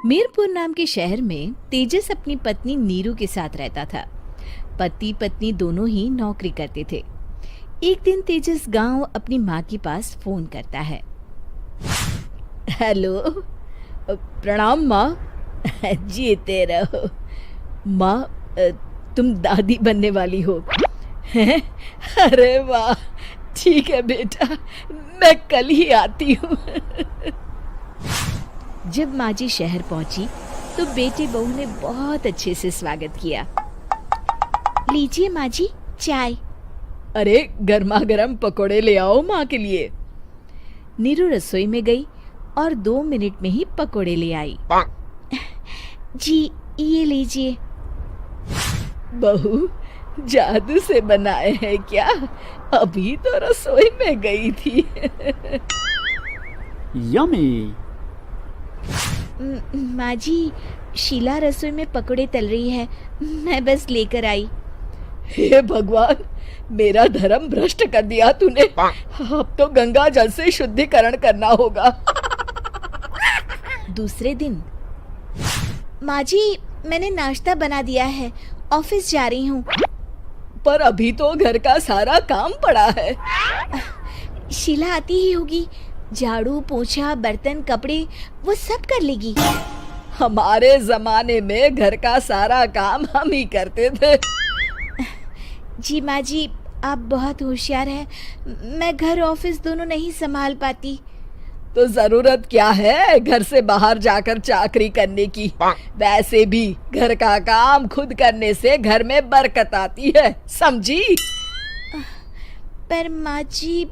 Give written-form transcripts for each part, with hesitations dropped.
मीरपुर नाम के शहर में तेजस अपनी पत्नी नीरू के साथ रहता था। पति पत्नी दोनों ही नौकरी करते थे। एक दिन तेजस गांव अपनी माँ के पास फोन करता है। हेलो, प्रणाम माँ। जीते रहो माँ, तुम दादी बनने वाली हो हैं? अरे वाह, ठीक है बेटा, मैं कल ही आती हूँ। जब माँ जी शहर पहुंची तो बेटे बहू ने बहुत अच्छे से स्वागत किया। लीजिए माँ जी, चाय। अरे गर्मा गर्म पकोड़े ले आओ माँ के लिए। नीरू रसोई में गई और 2 मिनट में ही पकोड़े ले आई। जी ये लीजिए। बहू जादू से बनाए हैं क्या? अभी तो रसोई में गई थी। यम्मी। माँ जी, शीला रसोई में पकोड़े तल रही है, मैं बस लेकर आई। हे भगवान, मेरा धर्म भ्रष्ट कर दिया तूने। अब तो गंगा जल से शुद्धिकरण करना होगा। दूसरे दिन, माँ जी मैंने नाश्ता बना दिया है, ऑफिस जा रही हूँ। पर अभी तो घर का सारा काम पड़ा है। शीला आती ही होगी, झाड़ू पोछा बर्तन कपड़े वो सब कर लेगी। हमारे जमाने में घर का सारा काम हम ही करते थे। जी माँ जी, आप बहुत होशियार हैं, मैं घर ऑफिस दोनों नहीं संभाल पाती। तो जरूरत क्या है घर से बाहर जाकर चाकरी करने की? वैसे भी घर का काम खुद करने से घर में बरकत आती है, समझी? पर माँ जी।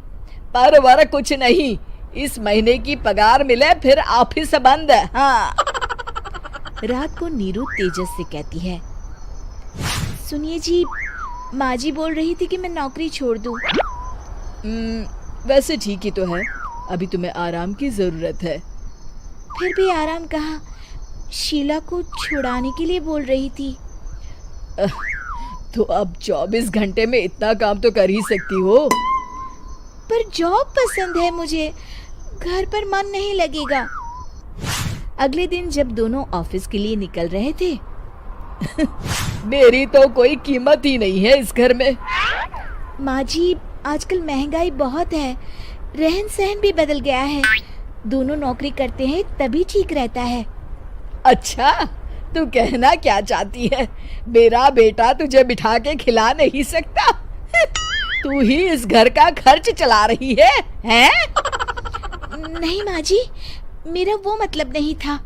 पर वर कुछ नहीं, इस महीने की पगार मिले फिर ऑफिस बंद। हाँ। रात को नीरू तेजस से कहती है, सुनिए जी, माँ जी बोल रही थी कि मैं नौकरी छोड़ दूं। वैसे ठीक ही तो है, अभी तुम्हें आराम की जरूरत है। फिर भी आराम कहाँ, शीला को छुड़ाने के लिए बोल रही थी। तो अब 24 घंटे में इतना काम तो कर ही सकती हो। पर जॉब पसंद है मुझे, घर पर मन नहीं लगेगा। अगले दिन जब दोनों ऑफिस के लिए निकल रहे थे, मेरी तो कोई कीमत ही नहीं है इस घर में। माँ जी, आजकल महंगाई बहुत है, रहन सहन भी बदल गया है, दोनों नौकरी करते हैं तभी ठीक रहता है। अच्छा, तू कहना क्या चाहती है? मेरा बेटा तुझे बिठा के खिला नहीं सकता? तू ही इस घर का खर्च चला रही है, हैं? नहीं माँ जी, मेरा वो मतलब नहीं था।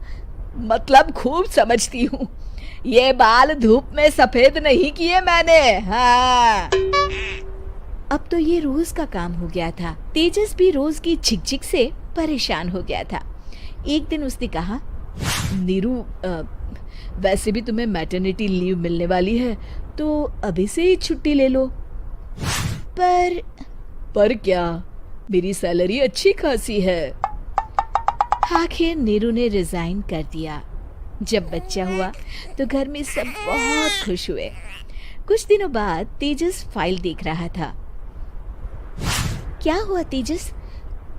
मतलब खूब समझती हूँ, ये बाल धूप में सफेद नहीं किए मैंने। हाँ। अब तो ये रोज का काम हो गया था। तेजस भी रोज की झिकझिक से परेशान हो गया था। एक दिन उसने कहा, नीरू, वैसे भी तुम्हें मैटरनिटी लीव मिलने वाली है, तो अभी से ही छुट्टी ले लो। पर क्या, मेरी सैलरी अच्छी खासी है। आखिर नीरू ने रिजाइन कर दिया। जब बच्चा हुआ तो घर में सब बहुत खुश हुए। कुछ दिनों बाद तेजस फाइल देख रहा था। क्या हुआ तेजस,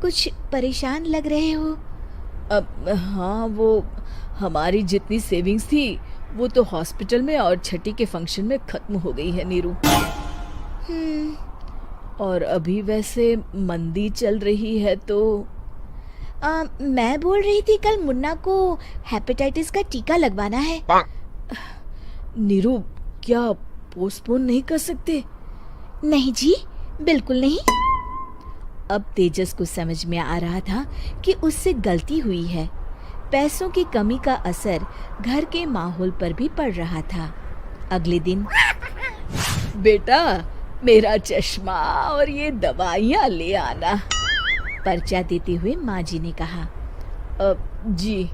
कुछ परेशान लग रहे हो? हाँ, वो हमारी जितनी सेविंग्स थी वो तो हॉस्पिटल में और छठी के फंक्शन में खत्म हो गई है नीरू। और अभी वैसे मंदी चल रही है तो मैं बोल रही थी कल मुन्ना को हेपेटाइटिस का टीका लगवाना है। नीरू, क्या पोस्टपोन नहीं कर सकते? नहीं जी, बिल्कुल नहीं। अब तेजस को समझ में आ रहा था कि उससे गलती हुई है। पैसों की कमी का असर घर के माहौल पर भी पड़ रहा था। अगले दिन, बेटा मेरा चश्मा और ये दवाइयाँ ले आना, पर्चा देते हुए माँ जी ने कहा। जी।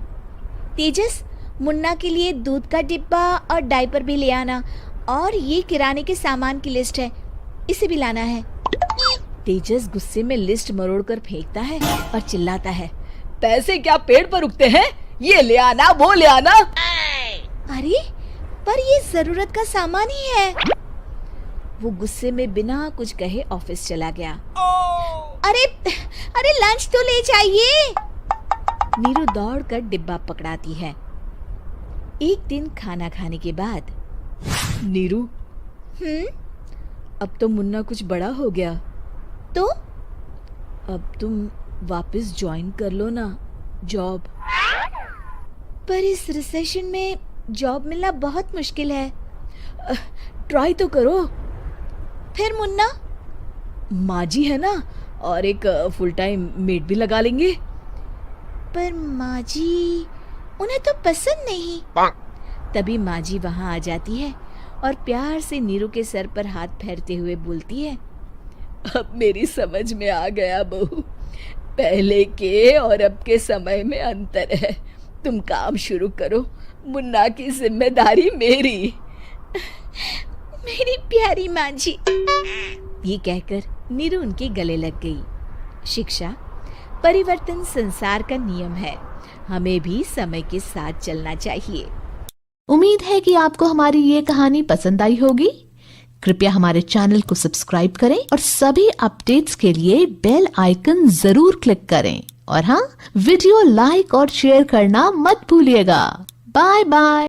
तेजस, मुन्ना के लिए दूध का डिब्बा और डायपर भी ले आना, और ये किराने के सामान की लिस्ट है, इसे भी लाना है। तेजस गुस्से में लिस्ट मरोड़कर फेंकता है और चिल्लाता है, पैसे क्या पेड़ पर उगते हैं? ये ले आना, वो ले आना। अरे पर ये जरूरत का सामान ही है। वो गुस्से में बिना कुछ कहे ऑफिस चला गया। अरे लंच तो ले जाइए। नीरू दौड़कर डिब्बा पकड़ाती है। एक दिन खाना खाने के बाद, नीरू, अब तो मुन्ना कुछ बड़ा हो गया, तो अब तुम वापस ज्वाइन कर लो ना जॉब। पर इस रिसेशन में जॉब मिलना बहुत मुश्किल है। ट्राई तो करो। फिर मुन्ना? माँ जी है ना, और एक फुल टाइम मेड भी लगा लेंगे। पर माँ जी, उन्हें तो पसंद नहीं। तभी माँ जी वहाँ आ जाती है और प्यार से नीरू के सर पर हाथ फेरते हुए बोलती है, अब मेरी समझ में आ गया बहू, पहले के और अब के समय में अंतर है। तुम काम शुरू करो, मुन्ना की जिम्मेदारी मेरी। मेरी प्यारी माँ जी। ये कहकर नीरू उनके गले लग गई। शिक्षा, परिवर्तन संसार का नियम है, हमें भी समय के साथ चलना चाहिए। उम्मीद है कि आपको हमारी ये कहानी पसंद आई होगी। कृपया हमारे चैनल को सब्सक्राइब करें और सभी अपडेट्स के लिए बेल आइकन जरूर क्लिक करें। और हाँ, वीडियो लाइक और शेयर करना मत भूलिएगा। Bye bye.